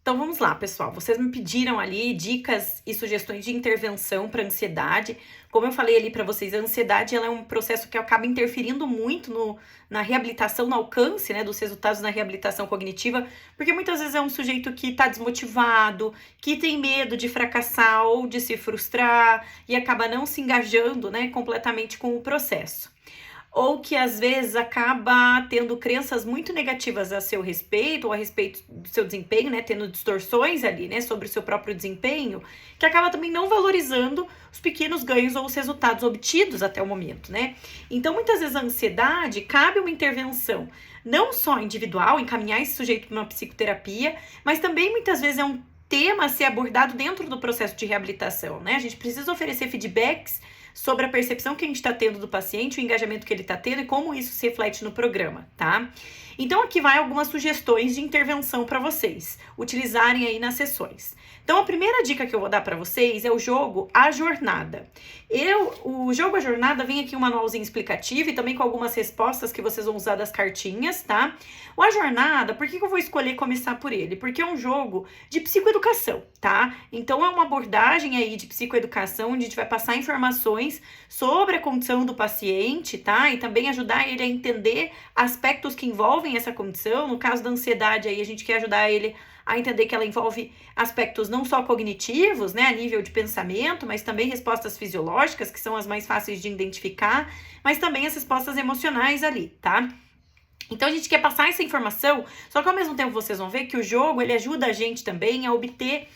Então vamos lá, pessoal. Vocês me pediram ali dicas e sugestões de intervenção para ansiedade. Como eu falei ali para vocês, a ansiedade ela é um processo que acaba interferindo muito na reabilitação, no alcance, né, dos resultados na reabilitação cognitiva, porque muitas vezes é um sujeito que está desmotivado, que tem medo de fracassar ou de se frustrar e acaba não se engajando, né, completamente com o processo. Ou que às vezes acaba tendo crenças muito negativas a seu respeito, ou a respeito do seu desempenho, né, tendo distorções ali, né, sobre o seu próprio desempenho, que acaba também não valorizando os pequenos ganhos ou os resultados obtidos até o momento, né. Então, muitas vezes a ansiedade, cabe uma intervenção, não só individual, encaminhar esse sujeito para uma psicoterapia, mas também muitas vezes é um tema a ser abordado dentro do processo de reabilitação, né, a gente precisa oferecer feedbacks sobre a percepção que a gente está tendo do paciente, o engajamento que ele está tendo e como isso se reflete no programa, tá? Então aqui vai algumas sugestões de intervenção para vocês utilizarem aí nas sessões. Então a primeira dica que eu vou dar para vocês é o jogo A Jornada. O jogo A Jornada vem aqui um manualzinho explicativo e também com algumas respostas que vocês vão usar das cartinhas, tá? O A Jornada, por que eu vou escolher começar por ele? Porque é um jogo de psicoeducação, tá? Então é uma abordagem aí de psicoeducação onde a gente vai passar informações sobre a condição do paciente, tá? E também ajudar ele a entender aspectos que envolvem essa condição. No caso da ansiedade aí, a gente quer ajudar ele a entender que ela envolve aspectos não só cognitivos, né, a nível de pensamento, mas também respostas fisiológicas, que são as mais fáceis de identificar, mas também as respostas emocionais ali, tá? Então a gente quer passar essa informação, só que ao mesmo tempo vocês vão ver que o jogo, ele ajuda a gente também a obter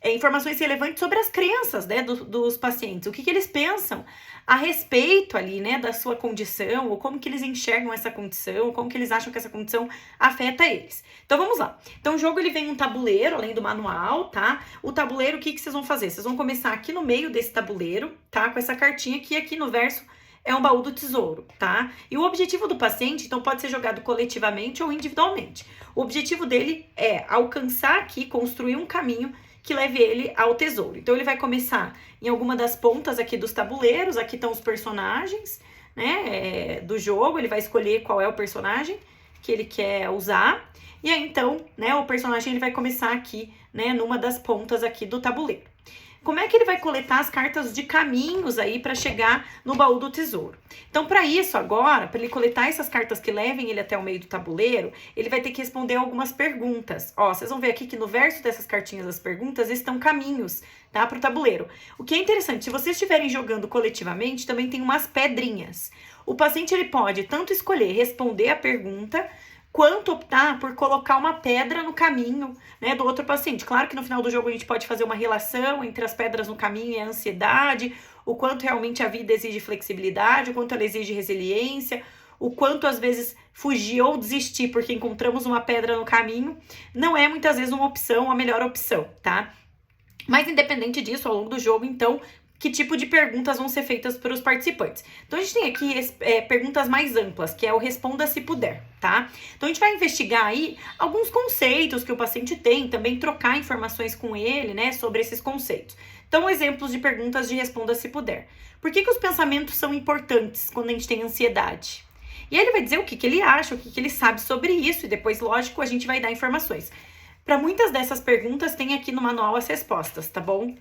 informações relevantes sobre as crenças, né, dos pacientes, o que eles pensam a respeito ali, né, da sua condição, ou como que eles enxergam essa condição, ou como que eles acham que essa condição afeta eles. Então vamos lá. Então o jogo ele vem um tabuleiro, além do manual, tá? O tabuleiro, o que vocês vão fazer? Vocês vão começar aqui no meio desse tabuleiro, tá? Com essa cartinha que aqui no verso é um baú do tesouro, tá? E o objetivo do paciente, então, pode ser jogado coletivamente ou individualmente. O objetivo dele é alcançar aqui, construir um caminho que leve ele ao tesouro. Então, ele vai começar em alguma das pontas aqui dos tabuleiros, aqui estão os personagens, né, do jogo, ele vai escolher qual é o personagem que ele quer usar, e aí, então, né, o personagem ele vai começar aqui, né, numa das pontas aqui do tabuleiro. Como é que ele vai coletar as cartas de caminhos aí para chegar no baú do tesouro? Então, para isso agora, para ele coletar essas cartas que levem ele até o meio do tabuleiro, ele vai ter que responder algumas perguntas. Ó, vocês vão ver aqui que no verso dessas cartinhas das perguntas estão caminhos, tá, para o tabuleiro. O que é interessante, se vocês estiverem jogando coletivamente, também tem umas pedrinhas. O paciente ele pode tanto escolher responder a pergunta, quanto optar por colocar uma pedra no caminho, né, do outro paciente. Claro que no final do jogo a gente pode fazer uma relação entre as pedras no caminho e a ansiedade, o quanto realmente a vida exige flexibilidade, o quanto ela exige resiliência, o quanto às vezes fugir ou desistir porque encontramos uma pedra no caminho não é muitas vezes uma opção, a melhor opção, tá? Mas independente disso, ao longo do jogo, então, que tipo de perguntas vão ser feitas para os participantes. Então, a gente tem aqui perguntas mais amplas, que é o responda se puder, tá? Então, a gente vai investigar aí alguns conceitos que o paciente tem, também trocar informações com ele, né, sobre esses conceitos. Então, exemplos de perguntas de responda se puder. Por que os pensamentos são importantes quando a gente tem ansiedade? E aí ele vai dizer o que ele acha, o que ele sabe sobre isso, e depois, lógico, a gente vai dar informações. Para muitas dessas perguntas, tem aqui no manual as respostas, tá bom?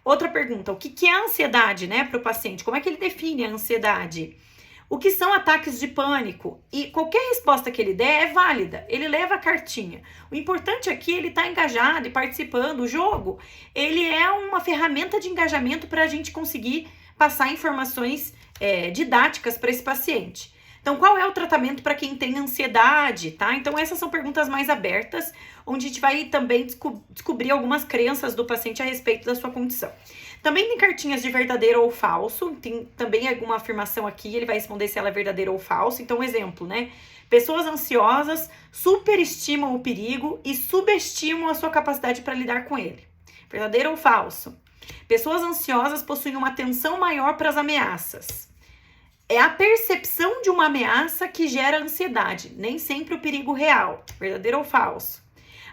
Outra pergunta, o que é a ansiedade, né, para o paciente? Como é que ele define a ansiedade? O que são ataques de pânico? E qualquer resposta que ele der é válida, ele leva a cartinha. O importante aqui é ele estar engajado e participando. O jogo, ele é uma ferramenta de engajamento para a gente conseguir passar informações didáticas para esse paciente. Então, qual é o tratamento para quem tem ansiedade, tá? Então, essas são perguntas mais abertas, onde a gente vai também descobrir algumas crenças do paciente a respeito da sua condição. Também tem cartinhas de verdadeiro ou falso, tem também alguma afirmação aqui, ele vai responder se ela é verdadeira ou falso. Então, um exemplo, né? Pessoas ansiosas superestimam o perigo e subestimam a sua capacidade para lidar com ele. Verdadeiro ou falso? Pessoas ansiosas possuem uma atenção maior para as ameaças. É a percepção de uma ameaça que gera ansiedade, nem sempre o perigo real. Verdadeiro ou falso?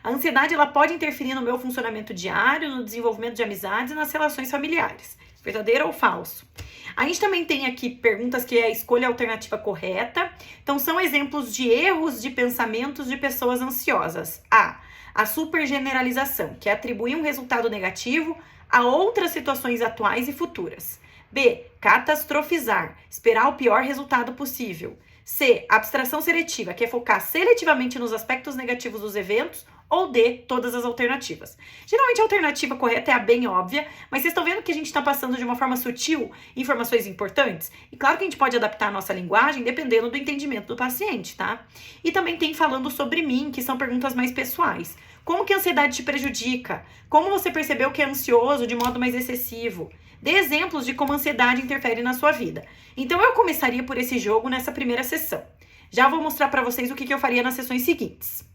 A ansiedade ela pode interferir no meu funcionamento diário, no desenvolvimento de amizades e nas relações familiares. Verdadeiro ou falso? A gente também tem aqui perguntas que é a escolha alternativa correta. Então, são exemplos de erros de pensamentos de pessoas ansiosas. A. A supergeneralização, que é atribuir um resultado negativo a outras situações atuais e futuras. B. Catastrofizar, esperar o pior resultado possível. C. Abstração seletiva, que é focar seletivamente nos aspectos negativos dos eventos. Ou D. Todas as alternativas. Geralmente a alternativa correta é a bem óbvia, mas vocês estão vendo que a gente está passando de uma forma sutil informações importantes? E claro que a gente pode adaptar a nossa linguagem dependendo do entendimento do paciente, tá? E também tem falando sobre mim, que são perguntas mais pessoais. Como que a ansiedade te prejudica? Como você percebeu que é ansioso de modo mais excessivo? Dê exemplos de como a ansiedade interfere na sua vida. Então eu começaria por esse jogo nessa primeira sessão. Já vou mostrar para vocês o que eu faria nas sessões seguintes.